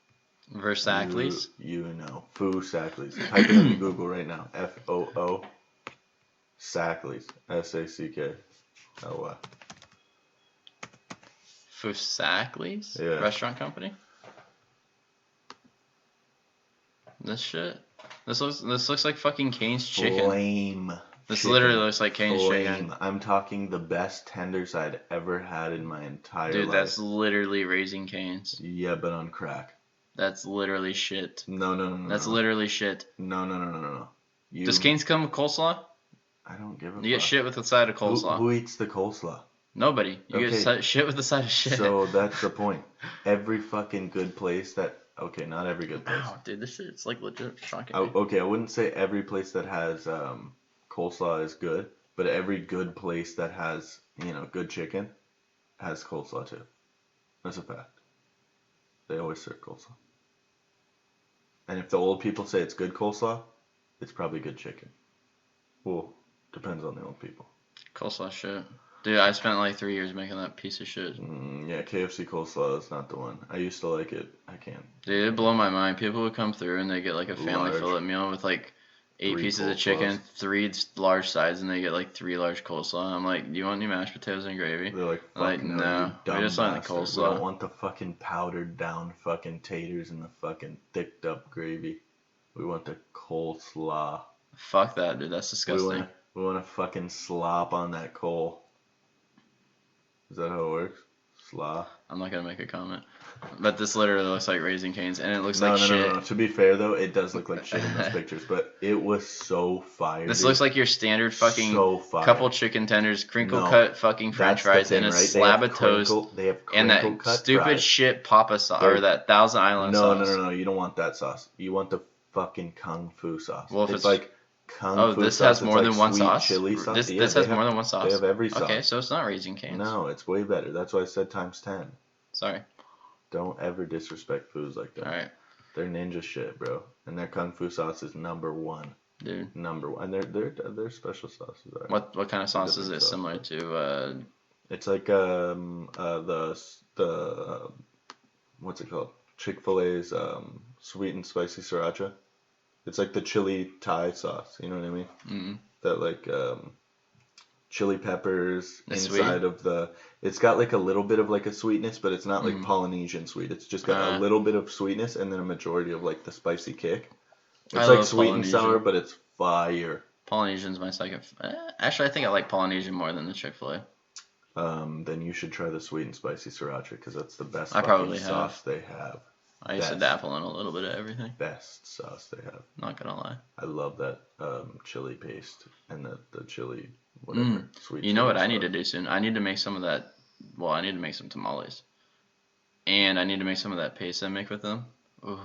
Versacles. You know. Fusakli's. Type it into Google right now. FOO. Sackley's. SACKLY. Fusacles? Yeah. Restaurant company? This shit? This looks like fucking Cane's chicken. Flame. This chicken. literally looks like Cane's Flame. chicken. I'm talking the best tenders I'd ever had in my entire Dude, life. that's literally Raising Cane's. Yeah, but on crack. That's literally shit. No. That's literally shit. No. You, Does Cane's come with coleslaw? I don't give a You get fuck. shit with the side of coleslaw. Who eats the coleslaw? Nobody. You Okay. get shit with the side of shit. So that's the point. Every fucking good place that... Okay, not every good place. Wow, dude, this shit's like legit shocking. Okay, I wouldn't say every place that has coleslaw is good, but every good place that has, good chicken has coleslaw too. That's a fact. They always serve coleslaw. And if the old people say it's good coleslaw, it's probably good chicken. Well, depends on the old people. Coleslaw shit. Dude, I spent like 3 years making that piece of shit. Yeah, KFC coleslaw is not the one. I used to like it. I can't. Dude, it'd blow my mind. People would come through and they get like a family Large. fillet meal with like 8 3 pieces of coleslaws. chicken, 3 large sides, and they get like 3 large coleslaw. I'm like, do you want any mashed potatoes and gravy? They're like, Like, fuck no, you we dumb just want the bastard. We coleslaw. don't want the fucking powdered down fucking taters and the fucking thicked up gravy. We want the coleslaw. Fuck that, dude. That's disgusting. We want to fucking slop on that coal. Is that how it works? Slop? I'm not gonna make a comment. But this literally looks like Raising Cane's, and it looks like shit. No. To be fair though, it does look like shit in those pictures, but it was so fire. This dude. looks like your standard fucking so fire. couple chicken tenders, crinkle No. cut fucking french That's the fries, and thing, a right? slab of toast, They have and crinkle that cut stupid fries. shit Papa sauce, They're- or that Thousand Island sauce. No. You don't want that sauce. You want the fucking kung fu sauce. Well, if it's it's- like kung fu this sauce. has more It's than like one sweet sauce? Chili sauce. This Yeah, has they more than one sauce? They have every sauce. Okay, so it's not Raising Cane's. No, it's way better. That's why I said times 10. Sorry. Don't ever disrespect foods like that. Alright, They're ninja shit, bro. And their kung fu sauce is #1. dude. #1. And their special sauces are. What kind of sauce is it? Different sauce. Similar to It's like the what's it called? Chick-fil-A's sweet and spicy sriracha. It's like the chili Thai sauce. You know what I mean? Mm. That like chili peppers It's inside sweet? of the. It's got like a little bit of like a sweetness, but it's not like Mm. Polynesian sweet. It's just got a little bit of sweetness and then a majority of like the spicy kick. I It's like love sweet and sour, Polynesian. but it's fire. Polynesian's my second. Actually, I think I like Polynesian more than the Chick-fil-A. Then you should try the sweet and spicy sriracha because that's the best I fucking probably sauce they have. I used to Best. dabble in a little bit of everything. Best sauce they have. Not gonna lie. I love that chili paste and the chili whatever sweet. You know what chili I need to stuff. do soon? I need to make some of that. Well, I need to make some tamales, and I need to make some of that paste I make with them. Oof,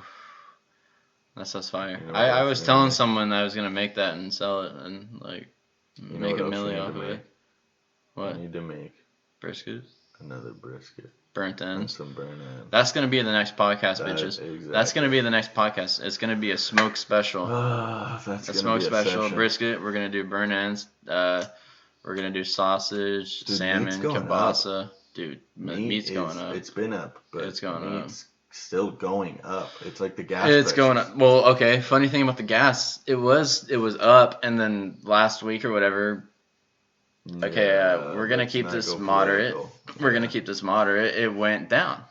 that's fire. You know what I else was you telling need to someone I was gonna make that and sell it and like You know make what a else you million need off to of make? it. What? You need to make Brisket? another brisket Burnt and ends. some burn ends. That's gonna be the next podcast, That- bitches. exactly. That's gonna be the next podcast. It's gonna be a smoke special. That's A gonna smoke be a special session. brisket. We're gonna do burn ends. We're gonna do sausage, Dude, salmon, meat's going kielbasa. Dude, meat's Meat going is, up. It's been up, but It's going up. meat's still going up. It's like the gas. It's prices. going up. Well, okay. Funny thing about the gas, it was up, and then last week or whatever. Okay, we're gonna let's keep not this go moderate. political. We're gonna keep this moderate. It went down.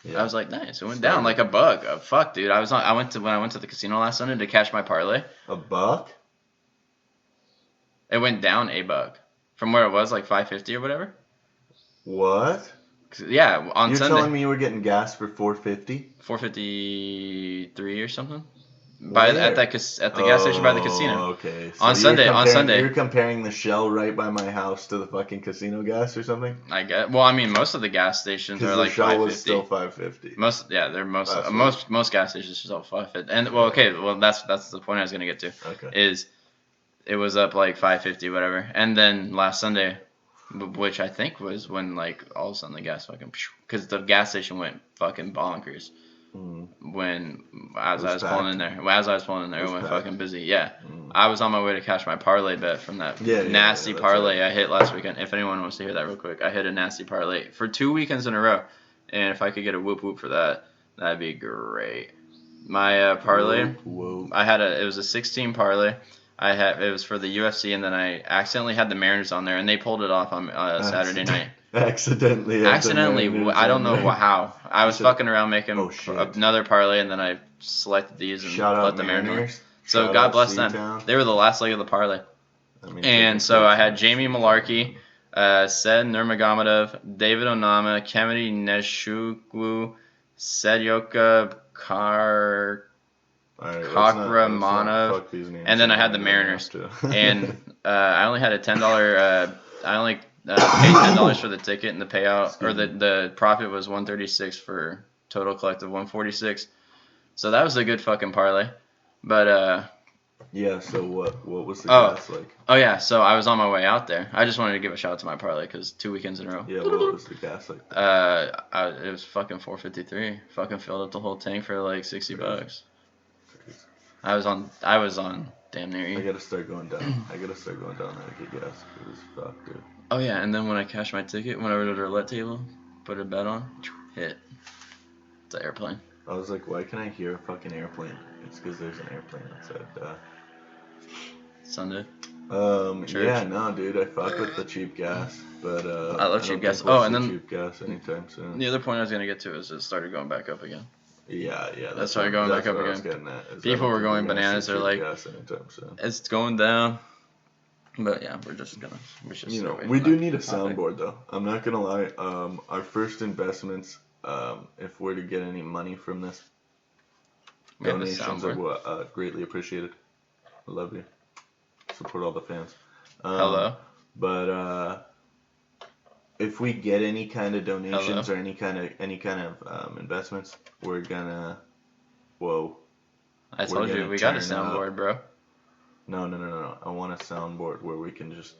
Yeah. I was like, nice. It went Started. down like a bug. Fuck, dude. I went to the casino last Sunday to catch my parlay. $1. It went down a bug from where it was like 550 or whatever. What? Yeah, on You're Sunday. telling me you were getting gas for $4.50? 453 or something. Where? At the gas station by the casino. Okay. On Sunday. You're comparing the Shell right by my house to the fucking casino gas or something? I get. Well, I mean, most of the gas stations Because are the like Shell was 550. still $5.50. Most gas stations are still 550. And well, okay, well that's the point I was gonna get to. Okay. Is it was up like 550 whatever, and then last Sunday, which I think was when like all of a sudden the gas fucking, because the gas station went fucking bonkers. When as I was pulling in there, it went fucking busy. Yeah, I was on my way to cash my parlay bet from that nasty parlay I hit last weekend. If anyone wants to hear that real quick, I hit a nasty parlay for 2 weekends in a row, and if I could get a whoop whoop for that, that'd be great. My parlay, Whoa. it was a 16 parlay. It was for the UFC, and then I accidentally had the Mariners on there, and they pulled it off on Saturday night. Accidentally, I don't know how. I was fucking around making Oh, shit. another parlay, and then I selected these and Shout let out the Mariners win. Mariners. So Shout God out bless them. C-Town. They were the last leg of the parlay. And so I had Jamie Malarkey, Said Nurmagomedov, David Onama, Kennedy Neshukwu, Sedyoka Kakramanov, and then I had the Mariners. And I only had a $10. I only paid $10 for the ticket, and the payout or the profit was $136 for total collective $146. So that was a good fucking parlay. But yeah. So what was the gas like? oh yeah, so I was on my way out there. I just wanted to give a shout out to my parlay because 2 weekends in a row. Yeah. What was the gas like? It was fucking 453. Fucking filled up the whole tank for like $60. I was on damn near I you. gotta start going down. I gotta start going down there to get gas. It was fucked, dude. Oh yeah, and then when I cashed my ticket, went over to the roulette table, put a bet on, hit. It's an airplane. I was like, why can I hear a fucking airplane? It's because there's an airplane outside. Sunday. Church. Yeah, no, dude, I fuck with the cheap gas, but I love cheap gas. Oh, and then cheap gas anytime soon. The other point I was gonna get to is it started going back up again. Yeah. That's why going back up what I was again. getting at, is People I don't were think going we're gonna bananas. see They're cheap like, gas anytime soon. it's going down. But yeah, we should. You know, we do need a soundboard though. I'm not gonna lie. Our first investments, if we're to get any money from this, donations are greatly appreciated. I love you. Support all the fans. Hello. But if we get any kind of donations or any kind of investments, we're gonna. Whoa. I told you we got a soundboard, bro. No. I want a soundboard where we can just.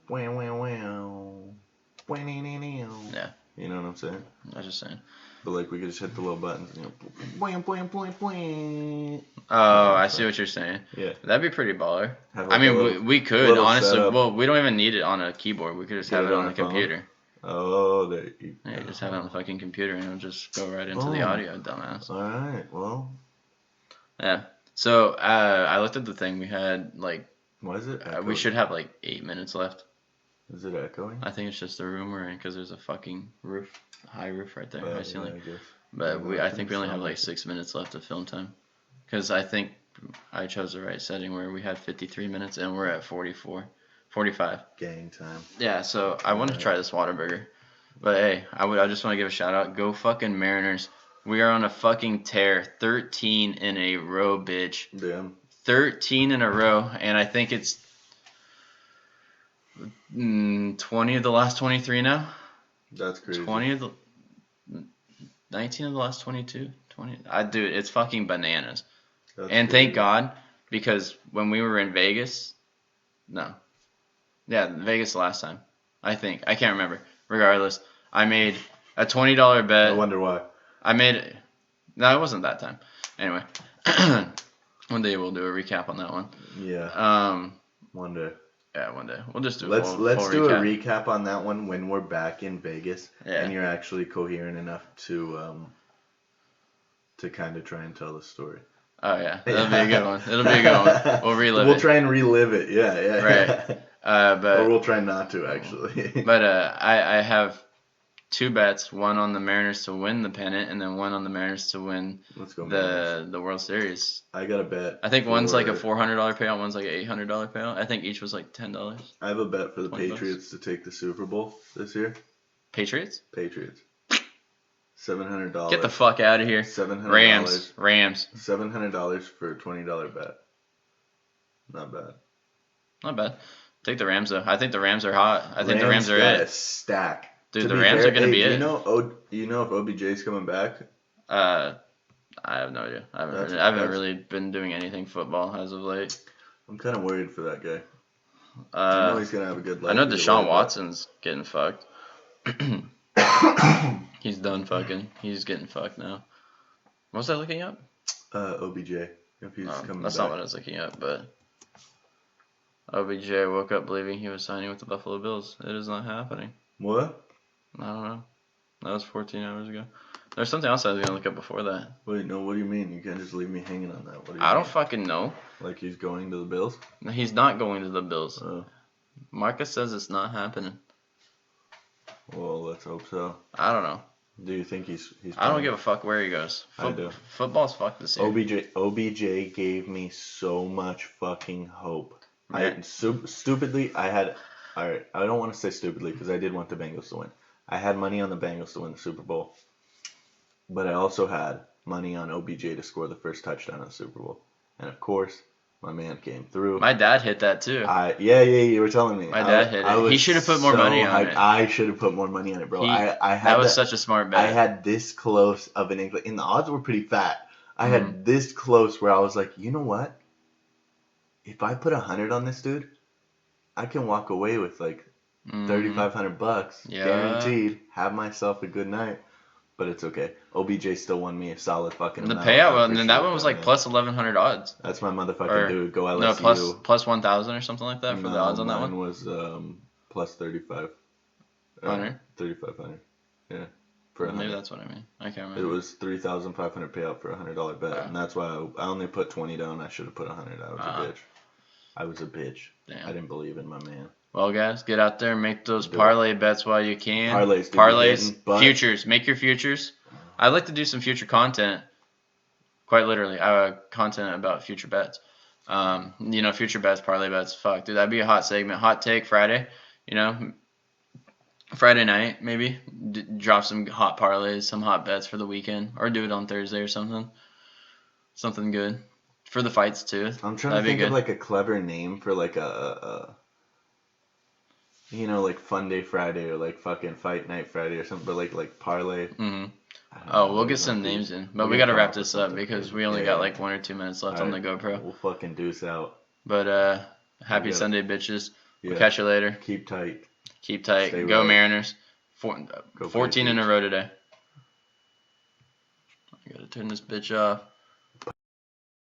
Wow, wow, wow. Yeah. You know what I'm saying? I was just saying. But like we could just hit the little buttons and bwam, bwam, bwam, bwam. Oh, I see what you're saying. Yeah. That'd be pretty baller. Have I like mean, we could honestly. setup. Well, we don't even need it on a keyboard. We could just have it on the computer. Oh, there you Yeah, you just have it on the fucking computer and it'll just go right into Oh. the audio, dumbass. All right. Well, Yeah. So I looked at the thing. We had like why is it we echoing? should have like 8 minutes left. Is it echoing? I think it's just the room we're in because there's a fucking roof, high roof right there, high ceiling. I guess. But Yeah, I think we only have like it. 6 minutes left of film time. Because I think I chose the right setting where we had 53 minutes and we're at 45. Gang time. Yeah, so I want to try this Whataburger. But hey, I just want to give a shout out. Go fucking Mariners. We are on a fucking tear. 13 in a row, bitch. Damn. 13 in a row. And I think it's 20 of the last 23 now. That's crazy. 20 of the 19 of the last 22. 20. Dude, it's fucking bananas. That's and crazy. thank God, because when we were in Vegas, Vegas last time, I think. I can't remember. Regardless, I made a $20 bet. I wonder why. No, it wasn't that time. Anyway, one day we'll do a recap on that one. Yeah. One day. Yeah, one day. We'll just do Let's full do recap. a recap on that one when we're back in Vegas and you're actually coherent enough to kind of try and tell the story. Oh yeah, that'll be a good one. It'll be a good one. We'll relive it. We'll try and relive it. Yeah. Right. But or we'll try not to actually. But I have 2 bets, one on the Mariners to win the pennant, and then one on the Mariners to win the World Series. I got a bet. I think one's like a $400 payout, one's like an $800 payout. I think each was like $10. I have a bet for the Patriots to take the Super Bowl this year. Patriots? Patriots. $700. Get the fuck out of here. $700. Rams. $700 for a $20 bet. Not bad. Not bad. Take the Rams though. I think the Rams are hot. I think the Rams are got it. A stack. Dude, the Rams are gonna be it. You know if OBJ's coming back? I have no idea. I haven't really been doing anything football as of late. I'm kind of worried for that guy. I know he's gonna have a good life. I know Deshaun Watson's getting fucked. He's done fucking. He's getting fucked now. What was I looking up? OBJ. If he's coming that's back. not what I was looking up, but OBJ woke up believing he was signing with the Buffalo Bills. It is not happening. What? I don't know. That was 14 hours ago. There's something else I was gonna look up before that. Wait, no. What do you mean? You can't just leave me hanging on that. What do you I mean? don't fucking know. Like he's going to the Bills? No, he's not going to the Bills. Oh. Marcus says it's not happening. Well, let's hope so. I don't know. Do you think he's? I don't give a fuck where he goes. I do. Football's fucked this year. OBJ gave me so much fucking hope. Yeah. Stupidly, I don't want to say stupidly because I did want the Bengals to win. I had money on the Bengals to win the Super Bowl. But I also had money on OBJ to score the first touchdown in the Super Bowl. And of course, my man came through. My dad hit that too. Yeah, you were telling me. My dad hit it. He should have put more money on it. I should have put more money on it, bro. That was such a smart bet. I had this close of an inkling. And the odds were pretty fat. I had this close where I was like, you know what? If I put 100 on this dude, I can walk away with like $3,500 guaranteed. Have myself a good night. But it's okay. OBJ still won me a solid fucking the amount. payout, and then that one was like plus 1,100 odds. That's my motherfucking dude. Go LSU. No, plus 1,000 or something like that for the odds on that one. Mine was plus 35. 3,500. Yeah. Maybe that's what I mean. I can't remember. It was $3,500 payout for a $100 bet, and that's why I only put 20 down. I should have put 100. I was a bitch. Damn. I didn't believe in my man. Well, guys, get out there and make those parlay bets while you can. Parlays, futures. Make your futures. I'd like to do some future content. Quite literally, content about future bets. Future bets, parlay bets. Fuck, dude, that'd be a hot segment. Hot take Friday. Friday night maybe. Drop some hot parlays, some hot bets for the weekend, or do it on Thursday or something. Something good for the fights too. I'm trying to think of like a clever name for like like Fun Day Friday or like fucking Fight Night Friday or something, but like parlay. Mm-hmm. Oh, we'll get some names in, but we gotta wrap this up because we only got like 1 or 2 minutes left on the GoPro. We'll fucking deuce out. But happy Sunday, bitches. We'll catch you later. Keep tight. Keep tight. Go Mariners. 14 in a row today. I gotta turn this bitch off.